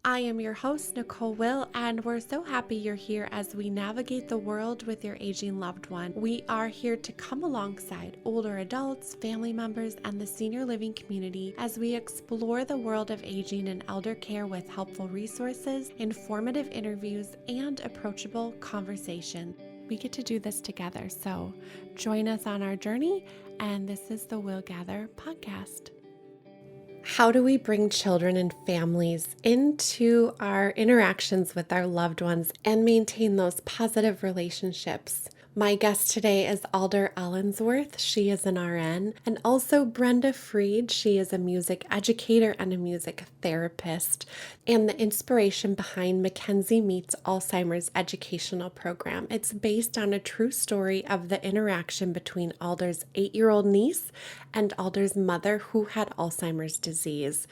I am your host, Nicole Will, and we're so happy you're here as we navigate the world with your aging loved one. We are here to come alongside older adults, family members, and the senior living community as we explore the world of aging and elder care with helpful resources, informative interviews, and approachable conversation. We get to do this together, so join us on our journey, and this is the Will Gather podcast. How do we bring children and families into our interactions with our loved ones and maintain those positive relationships? My guest today is Alder Allensworth. She is an RN, and also Brenda Freed. She is a music educator and a music therapist, and the inspiration behind Mackenzie Meets Alzheimer's educational program. It's based on a true story of the interaction between Alder's 8-year-old niece and Alder's mother who had Alzheimer's disease.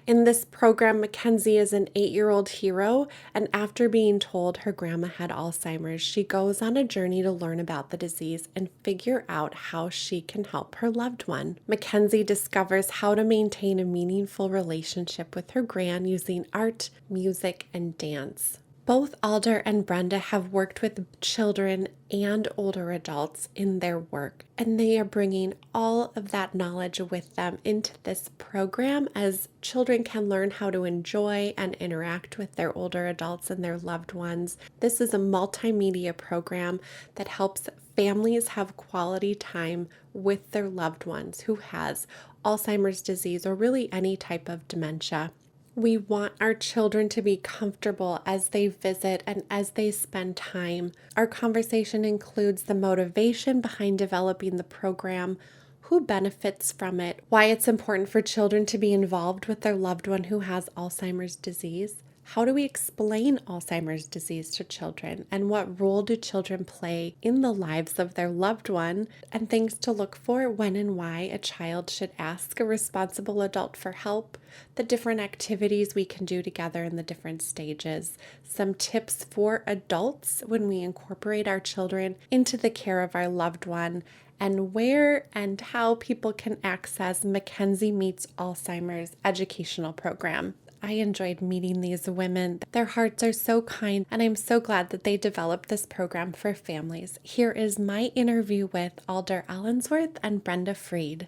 In this program, Mackenzie is an 8-year-old hero, and after being told her grandma had Alzheimer's, she goes on a journey to learn about the disease and figure out how she can help her loved one. Mackenzie discovers how to maintain a meaningful relationship with her gran using art, music, and dance. Both Alder and Brenda have worked with children and older adults in their work, and they are bringing all of that knowledge with them into this program as children can learn how to enjoy and interact with their older adults and their loved ones. This is a multimedia program that helps families have quality time with their loved ones who has Alzheimer's disease or really any type of dementia. We want our children to be comfortable as they visit and as they spend time. Our conversation includes the motivation behind developing the program, who benefits from it, why it's important for children to be involved with their loved one who has Alzheimer's disease. How do we explain Alzheimer's disease to children, and what role do children play in the lives of their loved one, and things to look for when and why a child should ask a responsible adult for help, the different activities we can do together in the different stages, some tips for adults when we incorporate our children into the care of our loved one, and where and how people can access Mackenzie Meets Alzheimer's educational program. I enjoyed meeting these women. Their hearts are so kind, and I'm so glad that they developed this program for families. Here is my interview with Alder Allensworth and Brenda Freed.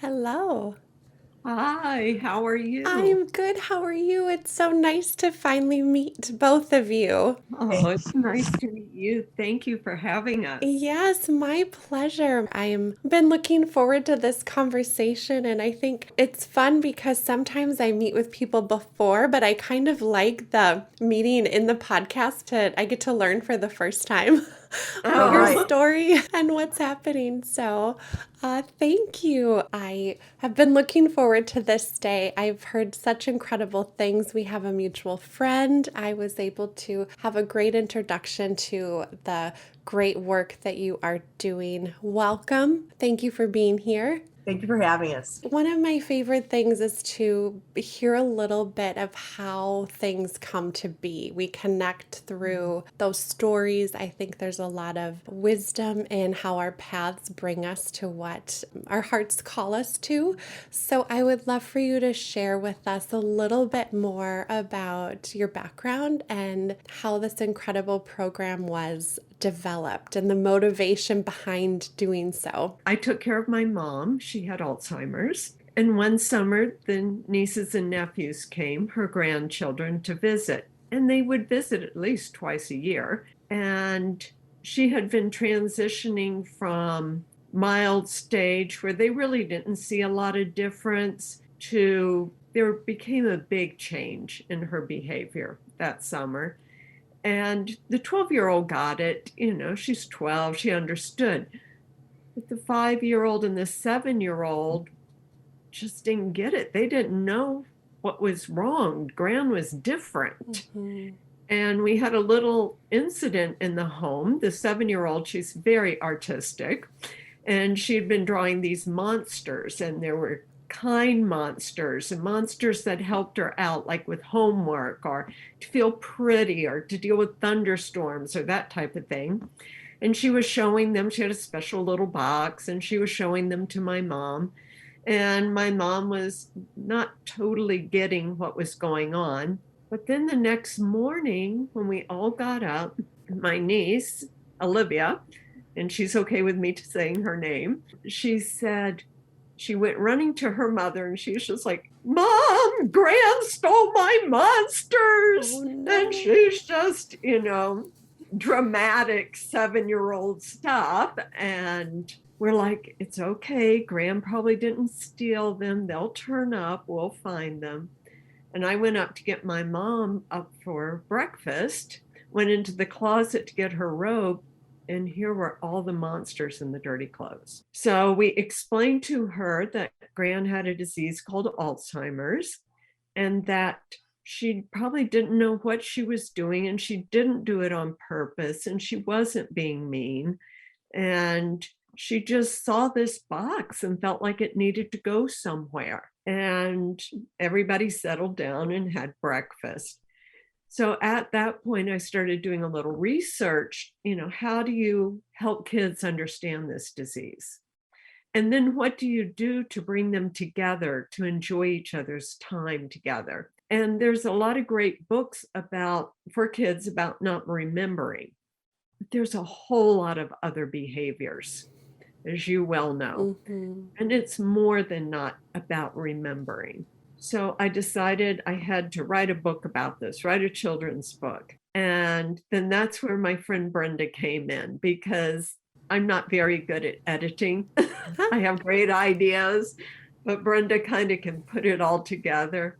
Hello. Hi, how are you? I'm good. How are you? It's so nice to finally meet both of you. Oh, it's nice to meet you. Thank you for having us. Yes, my pleasure. I've been looking forward to this conversation, and I think it's fun because sometimes I meet with people before, but I kind of like the meeting in the podcast I get to learn for the first time about your story and what's happening. So thank you. I have been looking forward to this day. I've heard such incredible things. We have a mutual friend. I was able to have a great introduction to the great work that you are doing. Welcome. Thank you for being here. Thank you for having us. One of my favorite things is to hear a little bit of how things come to be. We connect through those stories. I think there's a lot of wisdom in how our paths bring us to what our hearts call us to. So I would love for you to share with us a little bit more about your background and how this incredible program was developed and the motivation behind doing so. I took care of my mom. She had Alzheimer's. And one summer, the nieces and nephews came, her grandchildren, to visit. And they would visit at least twice a year. And she had been transitioning from mild stage, where they really didn't see a lot of difference, to there became a big change in her behavior that summer. And the 12-year-old got it. You know, she's 12, she understood. But the 5-year-old and the 7-year-old just didn't get it. They didn't know what was wrong. Gran was different. Mm-hmm. And we had a little incident in the home. The 7-year-old, she's very artistic, and she'd been drawing these monsters, and there were kind monsters and monsters that helped her out, like with homework or to feel pretty or to deal with thunderstorms or that type of thing. And she was showing them. She had a special little box, and she was showing them to my mom. And my mom was not totally getting what was going on. But then the next morning, when we all got up, my niece, Olivia, and she's okay with me saying her name, she said, she went running to her mother and she's just like, Mom, Gran stole my monsters. Oh, no. And she's just, dramatic 7-year-old stuff. And we're like, it's okay. Gran probably didn't steal them. They'll turn up. We'll find them. And I went up to get my mom up for breakfast, went into the closet to get her robe, and here were all the monsters in the dirty clothes. So we explained to her that Gran had a disease called Alzheimer's and that she probably didn't know what she was doing and she didn't do it on purpose and she wasn't being mean. And she just saw this box and felt like it needed to go somewhere. And everybody settled down and had breakfast. So at that point, I started doing a little research, how do you help kids understand this disease? And then what do you do to bring them together to enjoy each other's time together? And there's a lot of great books for kids about not remembering. But there's a whole lot of other behaviors, as you well know. Mm-hmm. And it's more than not about remembering. So I decided I had to write a book about this, write a children's book. And then that's where my friend Brenda came in, because I'm not very good at editing. I have great ideas, but Brenda kind of can put it all together.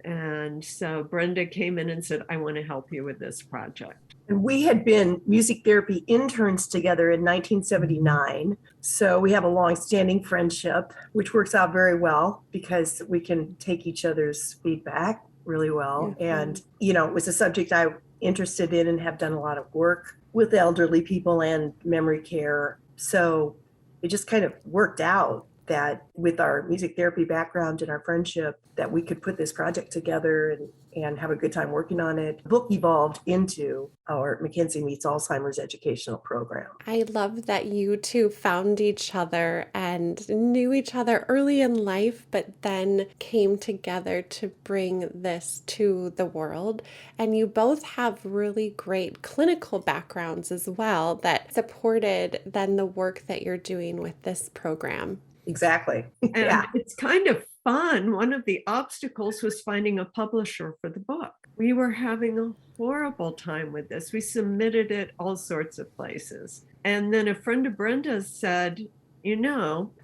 And so Brenda came in and said, I want to help you with this project. And we had been music therapy interns together in 1979. So we have a long-standing friendship, which works out very well because we can take each other's feedback really well. Yeah. And, it was a subject I'm interested in and have done a lot of work with elderly people and memory care. So it just kind of worked out that with our music therapy background and our friendship, that we could put this project together and have a good time working on it. The book evolved into our Mackenzie Meets Alzheimer's educational program. I love that you two found each other and knew each other early in life, but then came together to bring this to the world. And you both have really great clinical backgrounds as well that supported then the work that you're doing with this program. Exactly. And Yeah. it's kind of fun. One of the obstacles was finding a publisher for the book. We were having a horrible time with this. We submitted it all sorts of places. And then a friend of Brenda's said,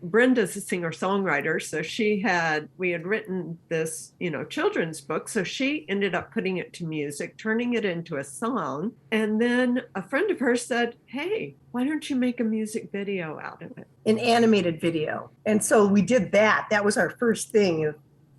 Brenda's a singer-songwriter. So we had written this, children's book. So she ended up putting it to music, turning it into a song. And then a friend of hers said, hey, why don't you make a music video out of it? An animated video. And so we did that. That was our first thing.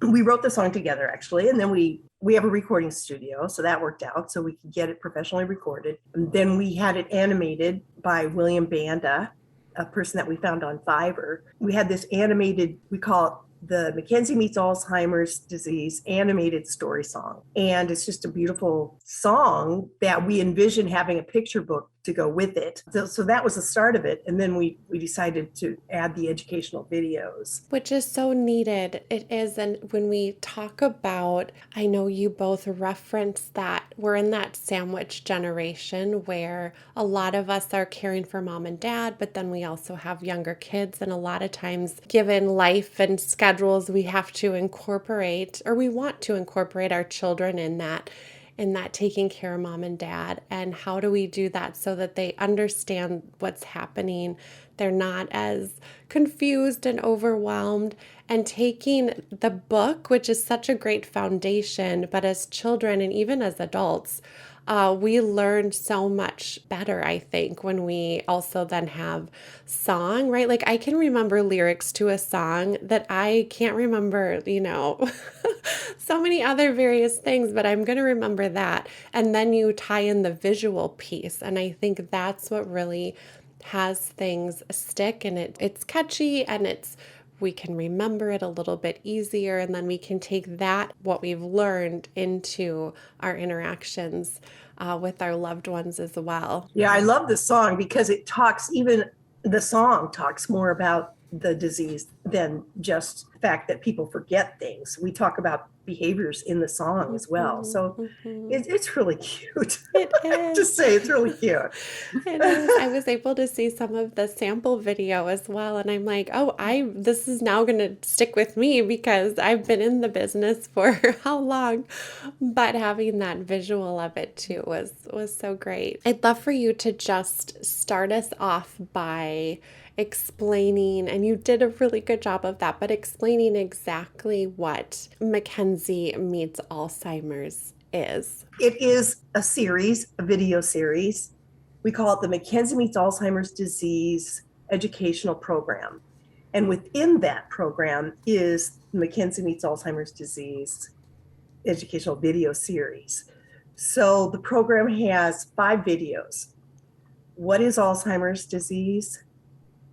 We wrote the song together, actually. And then we have a recording studio. So that worked out. So we could get it professionally recorded. And then we had it animated by William Banda, a person that we found on Fiverr. We had this animated, we call it the Mackenzie Meets Alzheimer's Disease animated story song. And it's just a beautiful song that we envision having a picture book to go with it. So that was the start of it. And then we decided to add the educational videos. Which is so needed. It is. And when we talk about, I know you both reference that we're in that sandwich generation where a lot of us are caring for mom and dad, but then we also have younger kids. And a lot of times, given life and schedules, we have to incorporate, or we want to incorporate our children in that taking care of mom and dad. And how do we do that so that they understand what's happening? They're not as confused and overwhelmed. And taking the book, which is such a great foundation, but as children and even as adults, we learn so much better, I think, when we also then have song, right? Like I can remember lyrics to a song that I can't remember, so many other various things, but I'm going to remember that. And then you tie in the visual piece. And I think that's what really has things stick, and it's catchy, and we can remember it a little bit easier, and then we can take that, what we've learned, into our interactions with our loved ones as well. Yeah, I love the song because the song talks more about the disease than just the fact that people forget things. We talk about behaviors in the song as well. So it's really cute. It is. Just say it's really cute. It is. I was able to see some of the sample video as well, and I'm like, oh, this is now going to stick with me because I've been in the business for how long? But having that visual of it too was so great. I'd love for you to just start us off by explaining, and you did a really good job of that, but explaining exactly what Mackenzie Meets Alzheimer's is. It is a series, a video series. We call it the Mackenzie Meets Alzheimer's Disease Educational Program. And within that program is Mackenzie Meets Alzheimer's Disease Educational Video Series. So the program has 5 videos. What is Alzheimer's disease?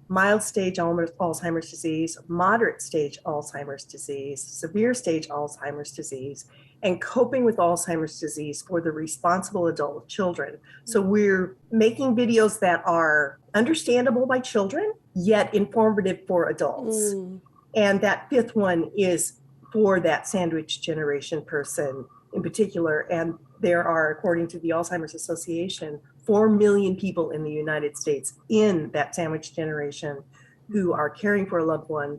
Mild stage Alzheimer's disease, moderate stage Alzheimer's disease, severe stage Alzheimer's disease, and coping with Alzheimer's disease for the responsible adult children. So we're making videos that are understandable by children, yet informative for adults. And that 5th one is for that sandwich generation person in particular. And there are, according to the Alzheimer's Association, 4 million people in the United States in that sandwich generation who are caring for a loved one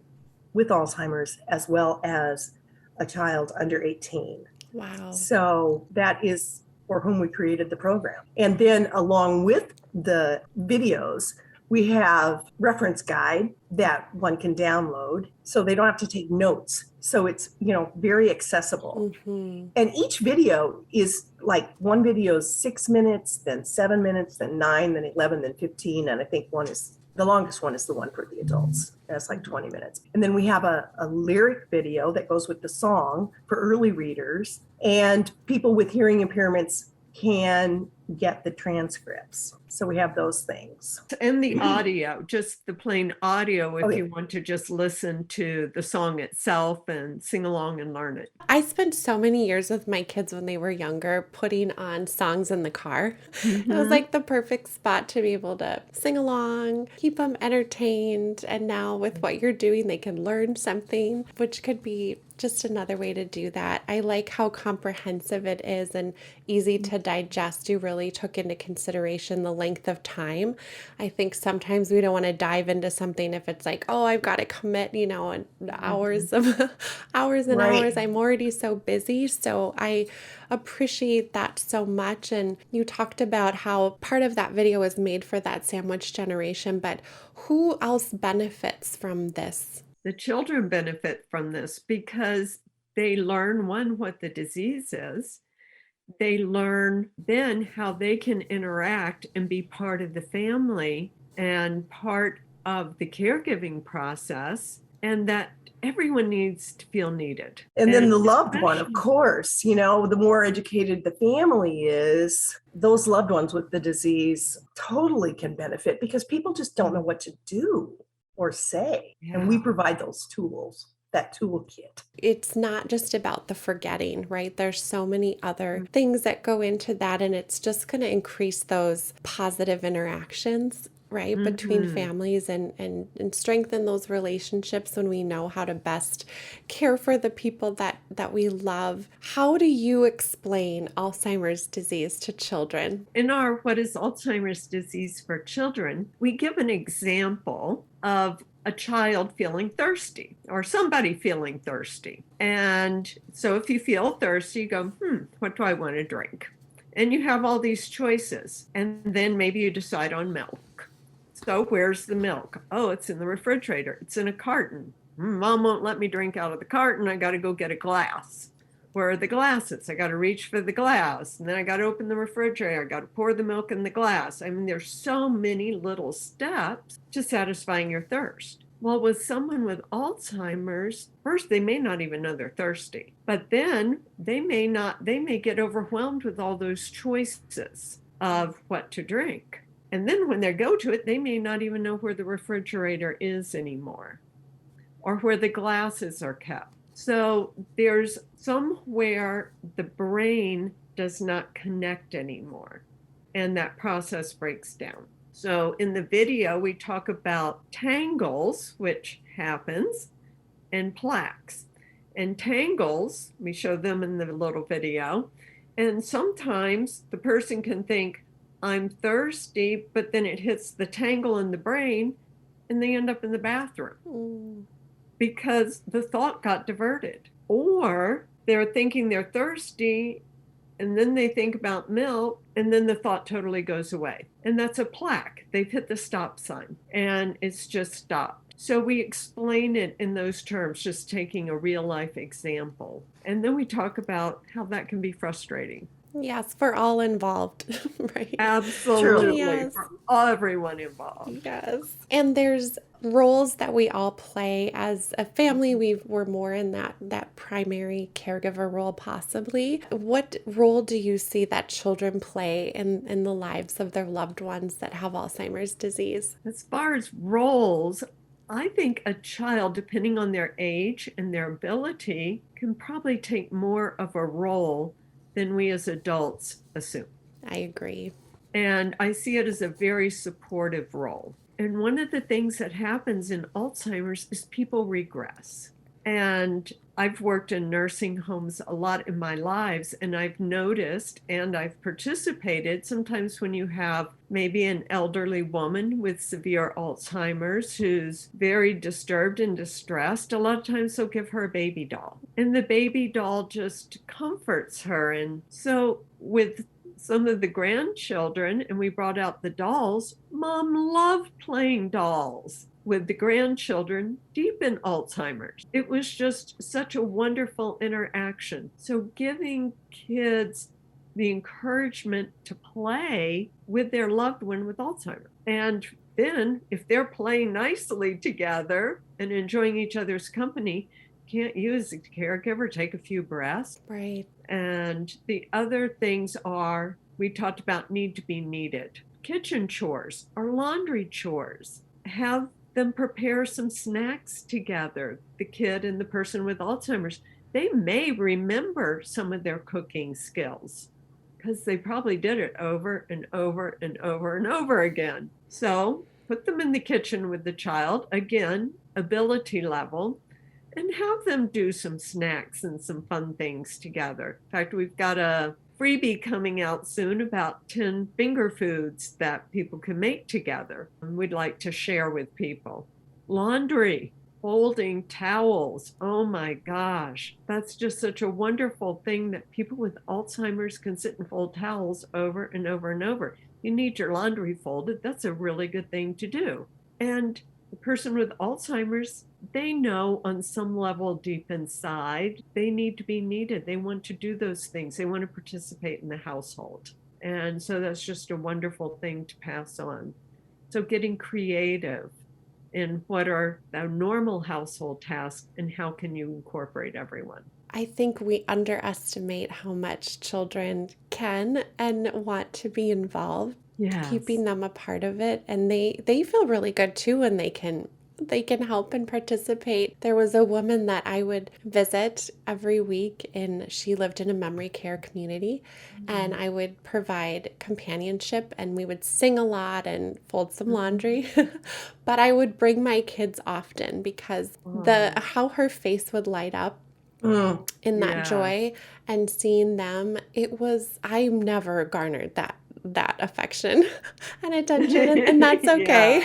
with Alzheimer's, as well as a child under 18. Wow. So that is for whom we created the program. And then along with the videos, we have reference guide that one can download so they don't have to take notes. So it's, very accessible. And each video is like, one video is 6 minutes, then 7 minutes, then 9, then 11, then 15. And I think the longest one is the one for the adults. That's like 20 minutes. And then we have a lyric video that goes with the song for early readers, and people with hearing impairments can get the transcripts. So we have those things. And the audio, just the plain audio, if you want to just listen to the song itself and sing along and learn it. I spent so many years with my kids when they were younger putting on songs in the car. It was like the perfect spot to be able to sing along, keep them entertained. And now with what you're doing, they can learn something, which could be just another way to do that. I like how comprehensive it is and easy to digest. You really took into consideration the length of time. I think sometimes we don't want to dive into something if it's like, oh, I've got to commit, hours and hours. I'm already so busy. So I appreciate that so much. And you talked about how part of that video is made for that sandwich generation, but who else benefits from this? The children benefit from this because they learn, one, what the disease is. They learn then how they can interact and be part of the family and part of the caregiving process, and that everyone needs to feel needed. And then the loved one, of course, the more educated the family is, those loved ones with the disease totally can benefit because people just don't know what to do or say. Yeah. And we provide those tools, that toolkit. It's not just about the forgetting, right? There's so many other things that go into that, and it's just going to increase those positive interactions, right, between families and strengthen those relationships when we know how to best care for the people that we love. How do you explain Alzheimer's disease to children? In our What is Alzheimer's Disease for Children, we give an example of a child feeling thirsty or somebody feeling thirsty. And so if you feel thirsty, you go, what do I want to drink? And you have all these choices. And then maybe you decide on milk. So where's the milk? Oh, it's in the refrigerator. It's in a carton. Mom won't let me drink out of the carton. I got to go get a glass. Where are the glasses? I got to reach for the glass. And then I got to open the refrigerator. I got to pour the milk in the glass. I mean, there's so many little steps to satisfying your thirst. Well, with someone with Alzheimer's, first, they may not even know they're thirsty. But then they may get overwhelmed with all those choices of what to drink. And then when they go to it, they may not even know where the refrigerator is anymore or where the glasses are kept. So there's somewhere the brain does not connect anymore, and that process breaks down. So in the video, we talk about tangles, which happens, and plaques. and tangles. We show them in the little video. And sometimes the person can think, I'm thirsty, but then it hits the tangle in the brain and they end up in the bathroom because the thought got diverted. Or they're thinking they're thirsty and then they think about milk and then the thought totally goes away. And that's a plaque. They've hit the stop sign and it's just stopped. So we explain it in those terms, just taking a real life example. And then we talk about how that can be frustrating. Yes, for all involved, right? Absolutely. Yes. For everyone involved. Yes. And there's roles that we all play as a family. We're more in that primary caregiver role possibly. What role do you see that children play in the lives of their loved ones that have Alzheimer's disease? As far as roles, I think a child, depending on their age and their ability, can probably take more of a role than we as adults assume. I agree. And I see it as a very supportive role. And one of the things that happens in Alzheimer's is people regress. And I've worked in nursing homes a lot in my lives, and I've noticed and I've participated sometimes when you have maybe an elderly woman with severe Alzheimer's who's very disturbed and distressed. A lot of times they'll give her a baby doll, and the baby doll just comforts her. And so with some of the grandchildren, and we brought out the dolls, Mom loved playing dolls with the grandchildren deep in Alzheimer's. It was just such a wonderful interaction. So giving kids the encouragement to play with their loved one with Alzheimer's. And then if they're playing nicely together and enjoying each other's company, can't you as a caregiver take a few breaths? Right. And the other things are, we talked about need to be needed. Kitchen chores or laundry chores. Have them prepare some snacks together, the kid and the person with Alzheimer's. They may remember some of their cooking skills because they probably did it over and over and over and over again. So put them in the kitchen with the child, again, ability level, and have them do some snacks and some fun things together. In fact, we've got a freebie coming out soon about 10 finger foods that people can make together and we'd like to share with people. Laundry, folding towels. Oh my gosh, that's just such a wonderful thing that people with Alzheimer's can sit and fold towels over and over and over. You need your laundry folded. That's a really good thing to do. And the person with Alzheimer's, they know on some level deep inside, they need to be needed. They want to do those things. They want to participate in the household. And so that's just a wonderful thing to pass on. So getting creative in what are the normal household tasks and how can you incorporate everyone. I think we underestimate how much children can and want to be involved. Yes. Keeping them a part of it, and they feel really good too when they can help and participate. There was a woman that I would visit every week, and she lived in a memory care community, and I would provide companionship, and we would sing a lot and fold some laundry. But I would bring my kids often because how her face would light up in that joy and seeing them, I never garnered that affection and attention, and that's okay.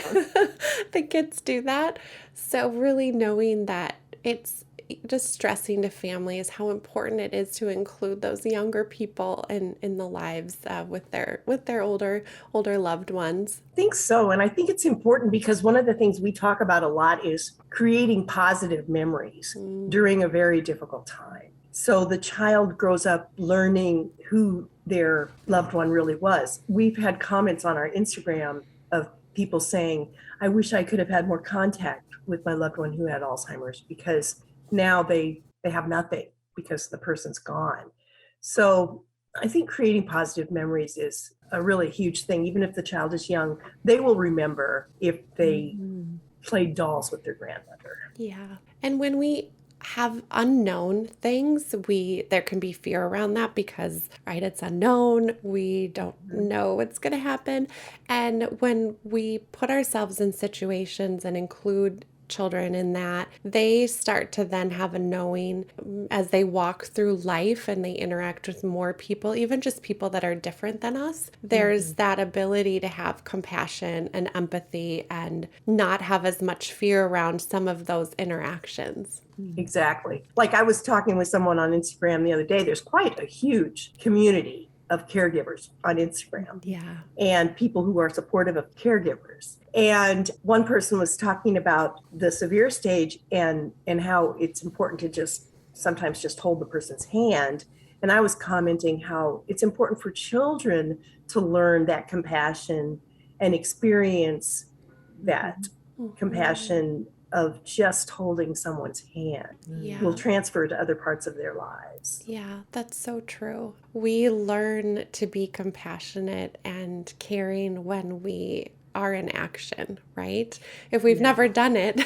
The kids do that. So really knowing that it's just stressing to families how important it is to include those younger people in the lives with their older loved ones. I think so. And I think it's important because one of the things we talk about a lot is creating positive memories during a very difficult time. So the child grows up learning who their loved one really was. We've had comments on our Instagram of people saying, I wish I could have had more contact with my loved one who had Alzheimer's, because now they have nothing because the person's gone. So I think creating positive memories is a really huge thing. Even if the child is young, they will remember if they played dolls with their grandmother. Yeah. And when we have unknown things, there can be fear around that because, right, it's unknown. We don't know what's going to happen. And when we put ourselves in situations and include children in that they start to then have a knowing as they walk through life and they interact with more people, even just people that are different than us. There's that ability to have compassion and empathy and not have as much fear around some of those interactions. Exactly. Like I was talking with someone on Instagram the other day, there's quite a huge community of caregivers on Instagram. Yeah. And people who are supportive of caregivers. And one person was talking about the severe stage and how it's important to just sometimes just hold the person's hand. And I was commenting how it's important for children to learn that compassion and experience that compassion of just holding someone's hand will transfer to other parts of their lives. Yeah, that's so true. We learn to be compassionate and caring when we are in action, right? If we've never done it,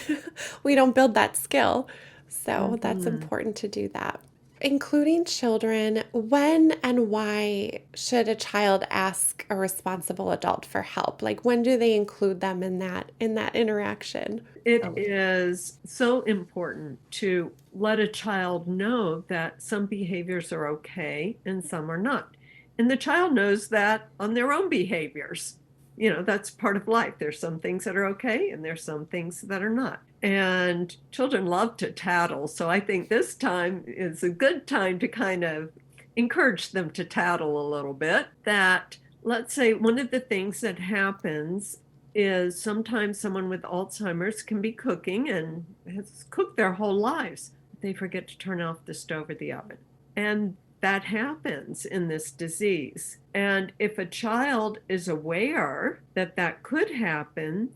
we don't build that skill. So that's important to do that. Including children, when and why should a child ask a responsible adult for help? Like when do they include them in that interaction? It is so important to let a child know that some behaviors are okay and some are not. And the child knows that on their own behaviors. You know, that's part of life. There's some things that are okay and there's some things that are not. And children love to tattle. So I think this time is a good time to kind of encourage them to tattle a little bit. That, let's say, one of the things that happens is sometimes someone with Alzheimer's can be cooking and has cooked their whole lives. They forget to turn off the stove or the oven. And that happens in this disease. And if a child is aware that that could happen,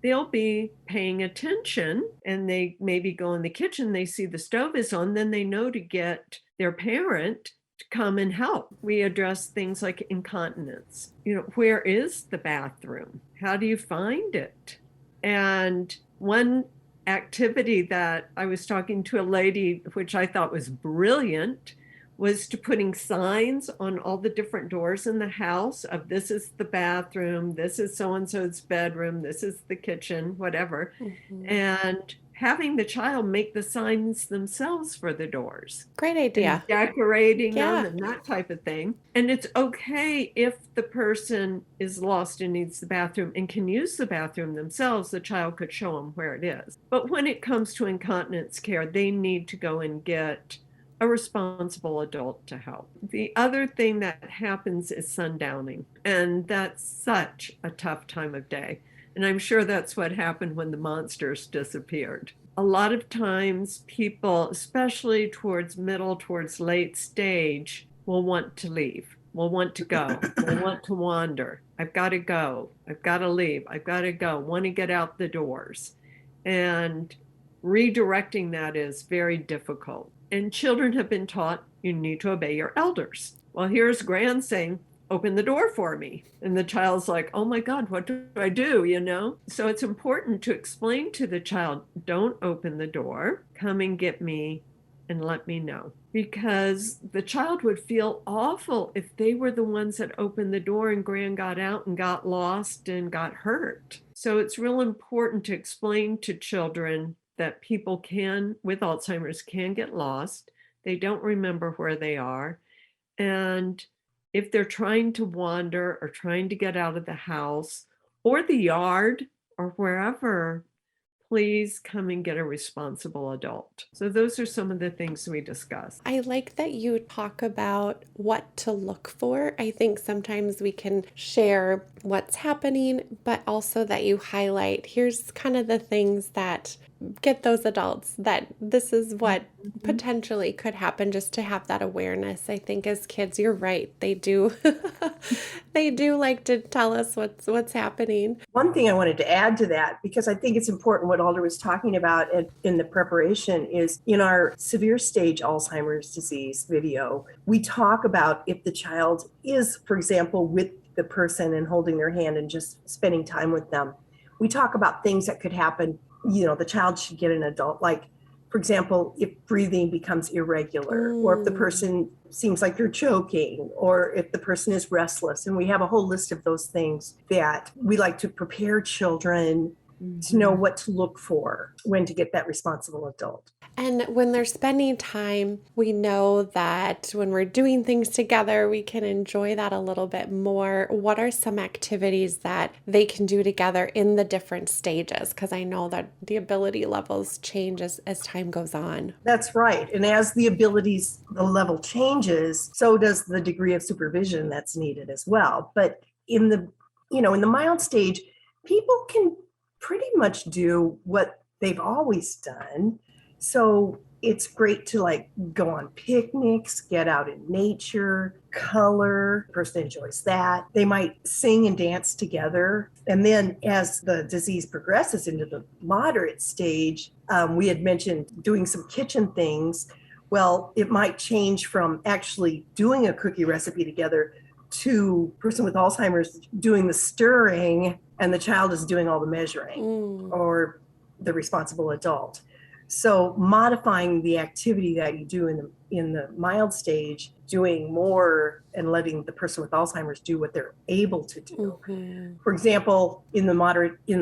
they'll be paying attention and they maybe go in the kitchen, they see the stove is on, then they know to get their parent to come and help. We address things like incontinence. You know, where is the bathroom? How do you find it? And one activity that I was talking to a lady, which I thought was brilliant, was to putting signs on all the different doors in the house of this is the bathroom, this is so-and-so's bedroom, this is the kitchen, whatever. And having the child make the signs themselves for the doors. Great idea. And decorating them and that type of thing. And it's okay if the person is lost and needs the bathroom and can use the bathroom themselves, the child could show them where it is. But when it comes to incontinence care, they need to go and get a responsible adult to help. The other thing that happens is sundowning, and that's such a tough time of day. And I'm sure that's what happened when the monsters disappeared. A lot of times people, especially towards late stage, will want to leave, will want to go, will want to wander. I've got to go, I've got to leave, I've got to go, want to get out the doors. And redirecting that is very difficult. And children have been taught you need to obey your elders. Well, here's Gran saying, open the door for me. And the child's like, oh my God, what do I do? You know? So it's important to explain to the child, don't open the door, come and get me and let me know. Because the child would feel awful if they were the ones that opened the door and Gran got out and got lost and got hurt. So it's real important to explain to children that people with Alzheimer's can get lost. They don't remember where they are. And if they're trying to wander or trying to get out of the house or the yard or wherever, please come and get a responsible adult. So those are some of the things we discussed. I like that you talk about what to look for. I think sometimes we can share what's happening, but also that you highlight, here's kind of the things that get those adults, that this is what potentially could happen, just to have that awareness. I think as kids, you're right. They do like to tell us what's happening. One thing I wanted to add to that, because I think it's important what Alder was talking about in the preparation, is in our severe stage Alzheimer's disease video, we talk about if the child is, for example, with the person and holding their hand and just spending time with them. We talk about things that could happen. You know, the child should get an adult, like, for example, if breathing becomes irregular, or if the person seems like they're choking, or if the person is restless. And we have a whole list of those things that we like to prepare children to know what to look for when to get that responsible adult. And when they're spending time, we know that when we're doing things together, we can enjoy that a little bit more. What are some activities that they can do together in the different stages? Because I know that the ability levels change as time goes on. That's right. And as the level changes, so does the degree of supervision that's needed as well. But in the mild stage, people can pretty much do what they've always done. So it's great to like go on picnics, get out in nature, color. The person enjoys that. They might sing and dance together. And then as the disease progresses into the moderate stage, we had mentioned doing some kitchen things. Well, it might change from actually doing a cookie recipe together to person with Alzheimer's doing the stirring and the child is doing all the measuring, or the responsible adult. So modifying the activity that you do in the mild stage, doing more and letting the person with Alzheimer's do what they're able to do. Mm-hmm. For example, in the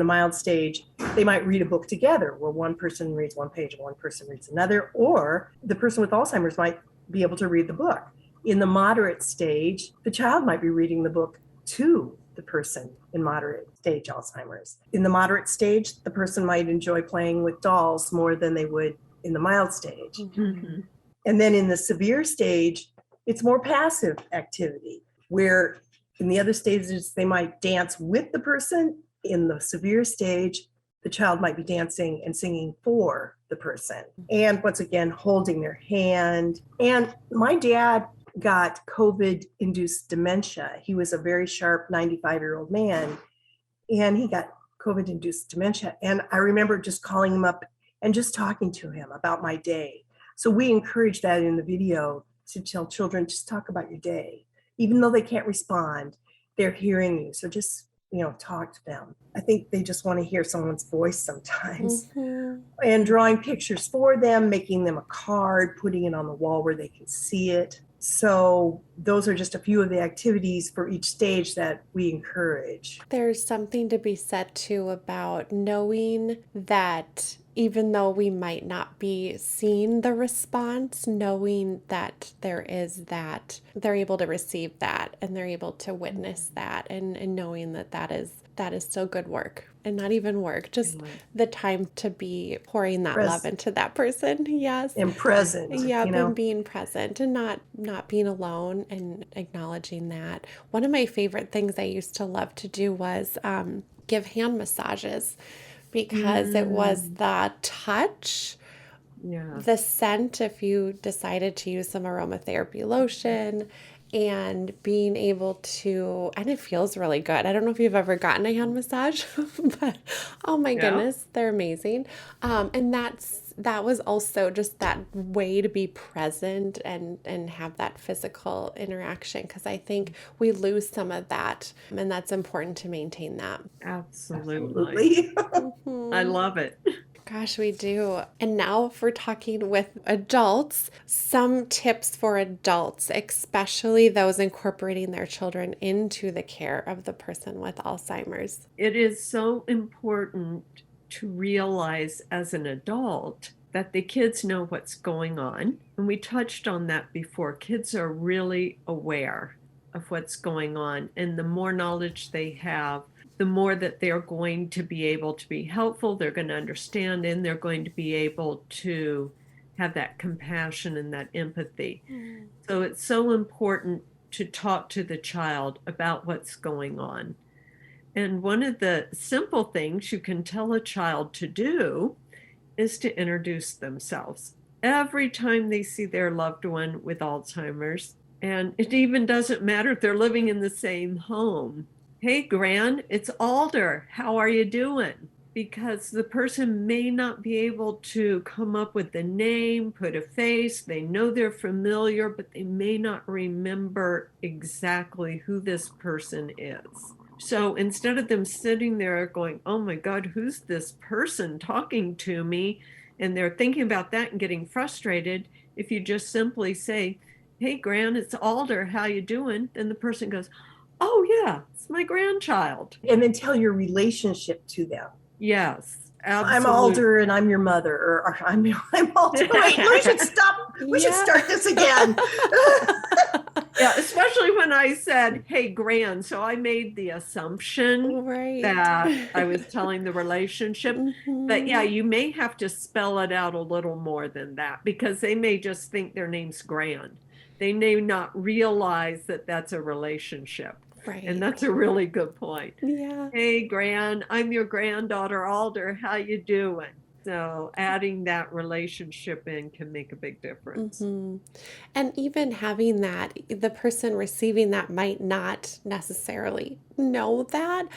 mild stage, they might read a book together where one person reads one page and one person reads another, or the person with Alzheimer's might be able to read the book. In the moderate stage, the child might be reading the book to the person in moderate stage Alzheimer's. In the moderate stage, the person might enjoy playing with dolls more than they would in the mild stage. Mm-hmm. And then in the severe stage, it's more passive activity, where in the other stages, they might dance with the person. In the severe stage, the child might be dancing and singing for the person. And once again, holding their hand. And my dad got COVID-induced dementia. He was a very sharp 95-year-old man, and he got COVID-induced dementia. And I remember just calling him up and just talking to him about my day. So we encourage that in the video to tell children, just talk about your day. Even though they can't respond, they're hearing you. So just, talk to them. I think they just want to hear someone's voice sometimes. Mm-hmm. And drawing pictures for them, making them a card, putting it on the wall where they can see it. So those are just a few of the activities for each stage that we encourage. There's something to be said too about knowing that even though we might not be seeing the response, knowing that there is that, they're able to receive that and they're able to witness that, and knowing that is still good work. And not even work, just the time to be pouring that love into that person. Yes. And present. Yeah, and being present and not being alone, and acknowledging that. One of my favorite things I used to love to do was give hand massages, because it was the touch, the scent, if you decided to use some aromatherapy lotion, and being able to, and it feels really good. I don't know if you've ever gotten a hand massage, but oh my goodness, they're amazing. And that was also just that way to be present and have that physical interaction, because I think we lose some of that, and that's important to maintain that. Absolutely. I love it. Gosh, we do. And now if we're talking with adults, some tips for adults, especially those incorporating their children into the care of the person with Alzheimer's. It is so important to realize as an adult that the kids know what's going on. And we touched on that before. Kids are really aware of what's going on. And the more knowledge they have, the more that they're going to be able to be helpful, they're going to understand, and they're going to be able to have that compassion and that empathy. Mm. So it's so important to talk to the child about what's going on. And one of the simple things you can tell a child to do is to introduce themselves. Every time they see their loved one with Alzheimer's, and it even doesn't matter if they're living in the same home. Hey, Gran, it's Alder. How are you doing? Because the person may not be able to come up with the name, put a face. They know they're familiar, but they may not remember exactly who this person is. So instead of them sitting there going, oh my God, who's this person talking to me? And they're thinking about that and getting frustrated. If you just simply say, hey, Gran, it's Alder. How you doing? Then the person goes, oh yeah, it's my grandchild. And then tell your relationship to them. Yes, I'm absolutely. Alder and I'm your mother, or I'm Alder. Wait, we should stop. We should start this again. Yeah, especially when I said, hey, Gran. So I made the assumption Right. that I was telling the relationship. But yeah, you may have to spell it out a little more than that, because they may just think their name's Gran. They may not realize that that's a relationship. Right. And that's a really good point. Yeah. Hey, Gran, I'm your granddaughter, Alder. How you doing? So adding that relationship in can make a big difference. And even having that, the person receiving that might not necessarily know that,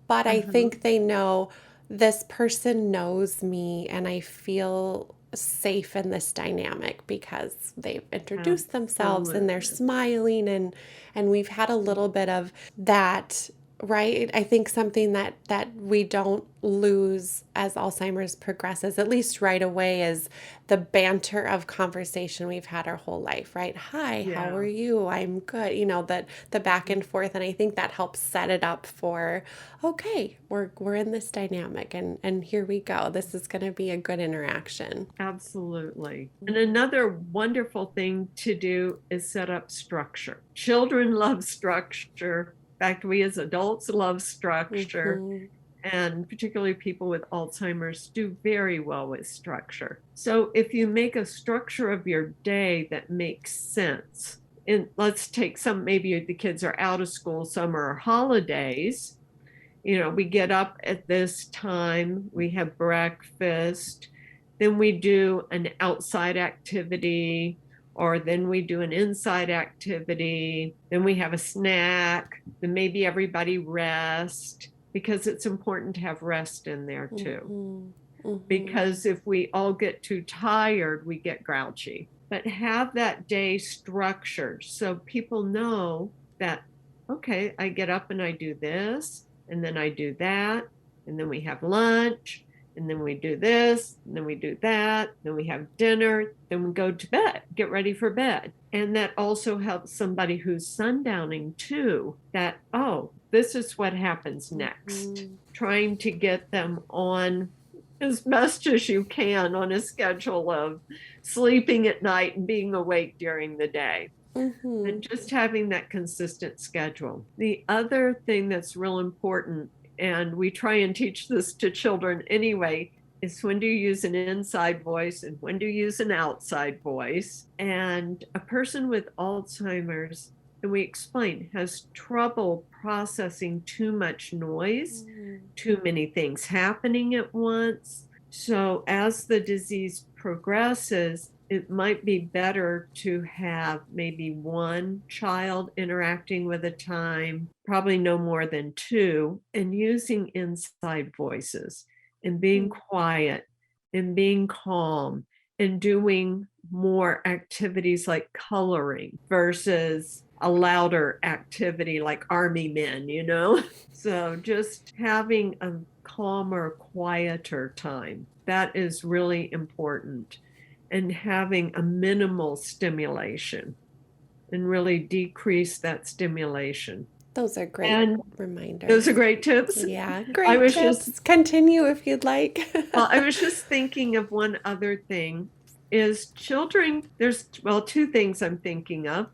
but I think they know this person knows me and I feel safe in this dynamic because they've introduced themselves and they're smiling, and we've had a little bit of that. Right. I think something that we don't lose as Alzheimer's progresses, at least right away, is the banter of conversation we've had our whole life, right? Hi, how are you? I'm good. You know, the back and forth. And I think that helps set it up for, okay, we're in this dynamic and here we go. This is going to be a good interaction. Absolutely. And another wonderful thing to do is set up structure. Children love structure. In fact, we as adults love structure, and particularly people with Alzheimer's do very well with structure. So if you make a structure of your day that makes sense, and let's take some, maybe the kids are out of school, summer or holidays, you know, we get up at this time, we have breakfast, then we do an outside activity, or then we do an inside activity, then we have a snack, then maybe everybody rest, because it's important to have rest in there too. Because if we all get too tired, we get grouchy. But have that day structured so people know that, okay, I get up and I do this, and then I do that, and then we have lunch, and then we do this, and then we do that, then we have dinner, then we go to bed, get ready for bed. And that also helps somebody who's sundowning too, that, oh, this is what happens next. Trying to get them on as best as you can on a schedule of sleeping at night and being awake during the day. And just having that consistent schedule. The other thing that's real important, and we try and teach this to children anyway, is when do you use an inside voice and when do you use an outside voice. And a person with Alzheimer's, and we explain, has trouble processing too much noise, too many things happening at once. So as the disease progresses, it might be better to have maybe one child interacting with a time, probably no more than two, and using inside voices and being quiet and being calm and doing more activities like coloring versus a louder activity like army men, you know? So just having a calmer, quieter time, that is really important. And having a minimal stimulation and really decrease that stimulation. Those are great reminders. Those are great tips. Yeah, great tips. Continue if you'd like. Well, I was just thinking of one other thing is children, there's, well, two things I'm thinking of.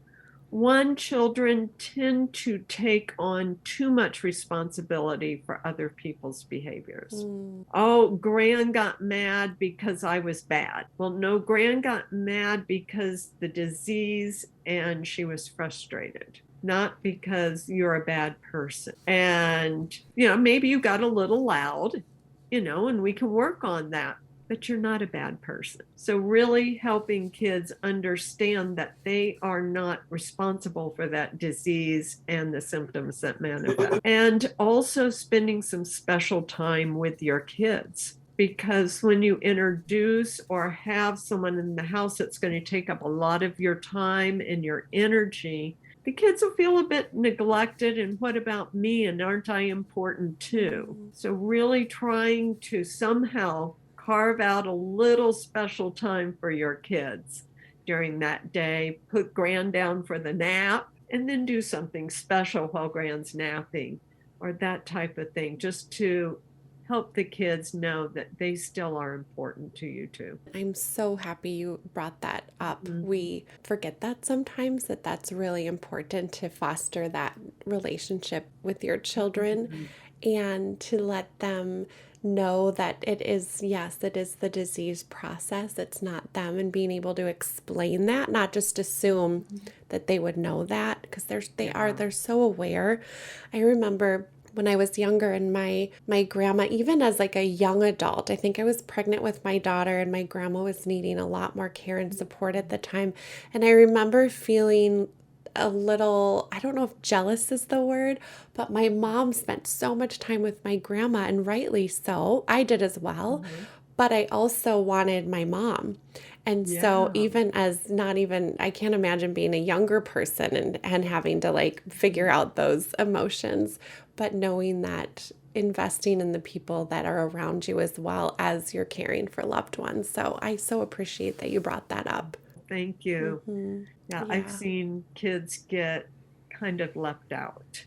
One, children tend to take on too much responsibility for other people's behaviors. Oh, Gran got mad because I was bad. Well, no, Gran got mad because the disease and she was frustrated, not because you're a bad person. And, you know, maybe you got a little loud, you know, and we can work on that. But you're not a bad person. So really helping kids understand that they are not responsible for that disease and the symptoms that manifest. And also spending some special time with your kids. Because when you introduce or have someone in the house that's going to take up a lot of your time and your energy, the kids will feel a bit neglected. And what about me? And aren't I important too? So really trying to somehow carve out a little special time for your kids during that day, put Gran down for the nap, and then do something special while Gran's napping or that type of thing, just to help the kids know that they still are important to you too. I'm so happy you brought that up. Mhm. We forget that sometimes, that that's really important to foster that relationship with your children and to let them know that it is, yes, it is the disease process. It's not them, and being able to explain that, not just assume that they would know that, because they're so aware. I remember when I was younger, and my grandma, even as like a young adult, I think I was pregnant with my daughter, and my grandma was needing a lot more care and support at the time. And I remember feeling a little, I don't know if jealous is the word, but my mom spent so much time with my grandma, and rightly so. I did as well. But I also wanted my mom. And so Yeah. even as not even, I can't imagine being a younger person and having to like figure out those emotions, but knowing that investing in the people that are around you as well as you're caring for loved ones. So I so appreciate that you brought that up. Thank you. Yeah, I've Yeah. seen kids get kind of left out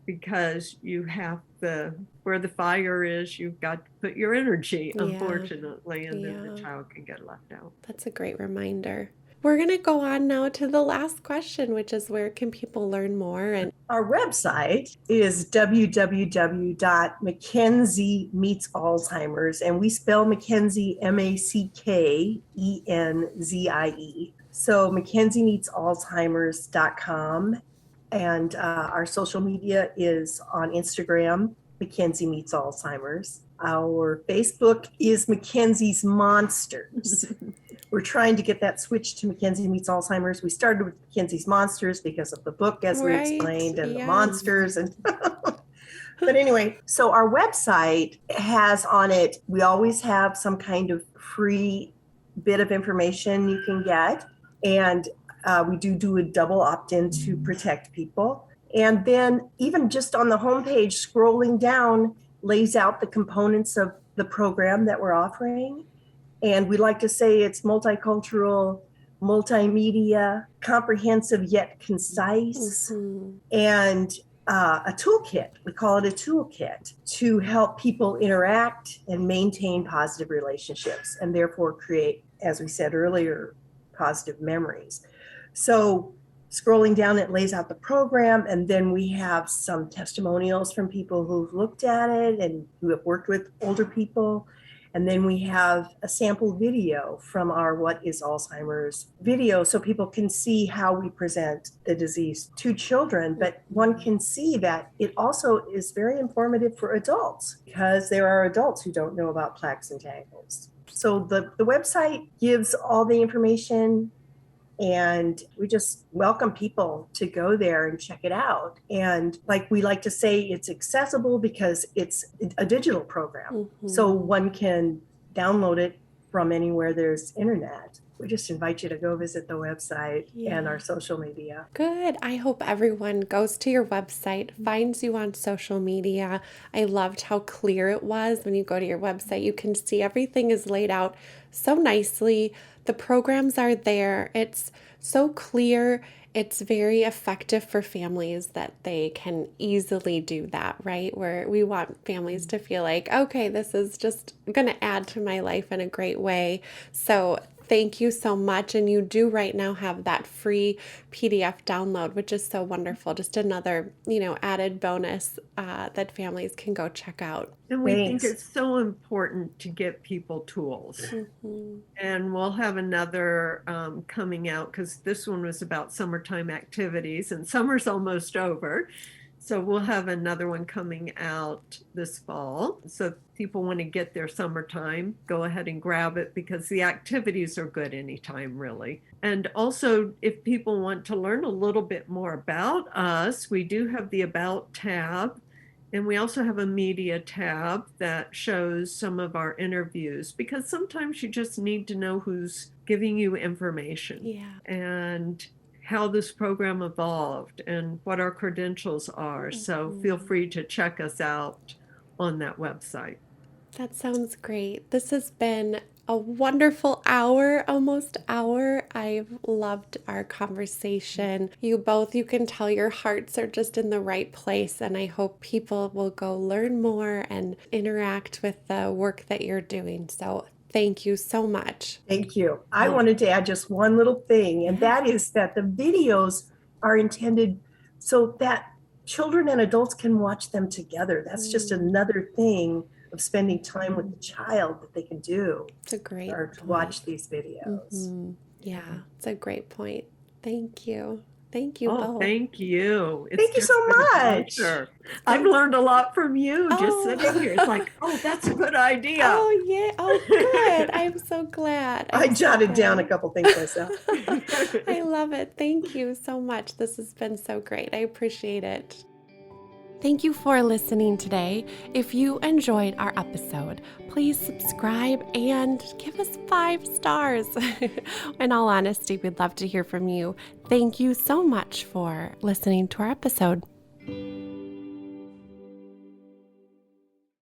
because you have where the fire is, you've got to put your energy, Yeah. unfortunately, and then the Yeah. child can get left out. That's a great reminder. We're going to go on now to the last question, which is where can people learn more? And Our website is www.mackenzie-meets-alzheimer's, and we spell Mackenzie Mackenzie. So mackenzie-meets-alzheimer's.com, and our social media is on Instagram, Mackenzie Meets Alzheimer's. Our Facebook is Mackenzie's Monsters. We're trying to get that switch to Mackenzie Meets Alzheimer's. We started with Mackenzie's Monsters because of the book, as we explained, and the monsters. And but anyway, so our website has on it, we always have some kind of free bit of information you can get. And we do a double opt-in to protect people. And then even just on the homepage, scrolling down, lays out the components of the program that we're offering. And we like to say it's multicultural, multimedia, comprehensive yet concise, and a toolkit. We call it a toolkit to help people interact and maintain positive relationships, and therefore create, as we said earlier, positive memories. So scrolling down, it lays out the program, and then we have some testimonials from people who've looked at it and who have worked with older people. And then we have a sample video from our What is Alzheimer's video, so people can see how we present the disease to children. But one can see that it also is very informative for adults, because there are adults who don't know about plaques and tangles. So the website gives all the information, and we just welcome people to go there and check it out. And like we like to say, it's accessible because it's a digital program. So one can download it from anywhere there's internet. We just invite you to go visit the website and our social media. Good. I hope everyone goes to your website, finds you on social media. I loved how clear it was when you go to your website. You can see everything is laid out so nicely. The programs are there. It's so clear. It's very effective for families that they can easily do that, right? Where we want families to feel like, okay, this is just going to add to my life in a great way. So thank you so much. And you do right now have that free PDF download, which is so wonderful. Just another, added bonus that families can go check out. And we think it's so important to get people tools. And we'll have another coming out, because this one was about summertime activities, and summer's almost over. So we'll have another one coming out this fall. So if people want to get their summertime, go ahead and grab it, because the activities are good anytime, really. And also, if people want to learn a little bit more about us, we do have the About tab. And we also have a media tab that shows some of our interviews, because sometimes you just need to know who's giving you information and how this program evolved and what our credentials are. So feel free to check us out on that website. That sounds great. This has been a wonderful hour, almost hour. I've loved our conversation. You can tell your hearts are just in the right place, and I hope people will go learn more and interact with the work that you're doing. So thank you so much. Thank you. I wanted to add just one little thing, and that is that the videos are intended so that children and adults can watch them together. That's just another thing of spending time with the child that they can do. It's a great or to watch these videos. Mm-hmm. Yeah, it's a great point. Thank you. Thank you both. Thank you. Thank you so much. I've learned a lot from you just sitting here. It's like, that's a good idea. Oh, yeah. Oh, good. I'm so glad. I jotted down a couple things myself. I love it. Thank you so much. This has been so great. I appreciate it. Thank you for listening today. If you enjoyed our episode, please subscribe and give us 5 stars. In all honesty, we'd love to hear from you. Thank you so much for listening to our episode.